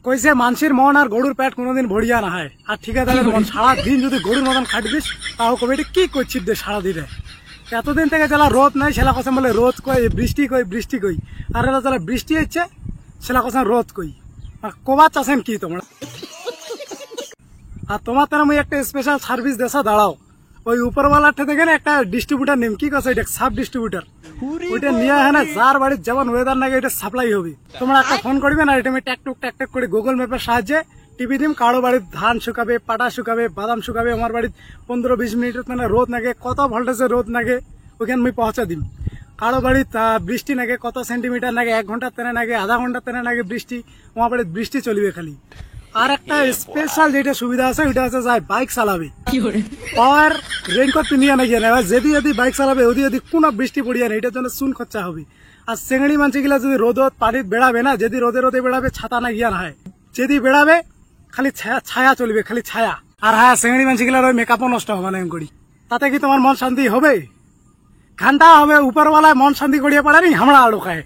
কইছে মানুষের মন আর গরুর পেট কোনোদিন ভরিয়া না হয়। আর ঠিকাদারের মন সারাদিন যদি গরুর মতন খাটবিস তাও কবে এটা কি করছিস দে সারাদিনে। এতদিন থেকে যারা রোদ নাই সেলা কথা বলে রোদ কই বৃষ্টি কই বৃষ্টি কই, আর এরা যারা বৃষ্টি হচ্ছে সেলা কথা রোদ কই। আর কবা চাষেন কি তোমরা? আর তোমার তারা মুই একটা স্পেশাল সার্ভিস দেশা দাঁড়াও, ওই উপরওয়ালার থেকে না একটা ডিস্ট্রিবিউটার নেম কি কথা এটা সাব ডিস্ট্রিবিউটার, ওইটা নিয়ে হয় না যার বাড়ির যেমন ওয়েদার নাকি এটা সাপ্লাই হবে। তোমরা একটা ফোন করবে না, এটা আমি ট্যাকটুক করে গুগল ম্যাপের সাহায্যে টিপি দিম, কারো বাড়ির ধান শুকাবে, পাটা শুকাবে, বাদাম শুকাবে, আমার বাড়ির 15-20 মিনিটের মানে রোদ নাগে, কত ভোল্টেজের রোদ নাগে ওইখানে আমি পৌঁছা দিম। কারো বাড়ির বৃষ্টি নাগে কত সেন্টিমিটার নাগে, 1 ঘন্টা তেনে নাগে, আধা ঘন্টা তেনে নাগে বৃষ্টি, আমার বাড়ির বৃষ্টি চলবে খালি। আর একটা স্পেশাল যেটা সুবিধা আছে ওইটা আছে যায় বাইক চালাবে আর রেইনকোট পিনিয়ে না গিয়ে নেবে, যদি বাইক চালাবে ওদি কোনো বৃষ্টি পড়িয়া না, এটার জন্য চুন খরচা হবে। আর চেঙ্গড়ি মানসিগুলা যদি রোদত পানিত বেড়াবে না, যদি রোদে বেড়াবে ছাতা না গিয়া না হয়, যদি বেড়াবে খালি ছায়া চলবে, খালি ছায়া। আর হ্যাঁ চেঙ্গড়ি মানসিগুলার ওই মেকআপও নষ্ট হবে না করি, তাতে কি তোমার মন শান্তি হবে? ঘন্টা হবে উপরওয়ালায় মন শান্তি করিয়ে পারে নি, আমরা আলো খায়।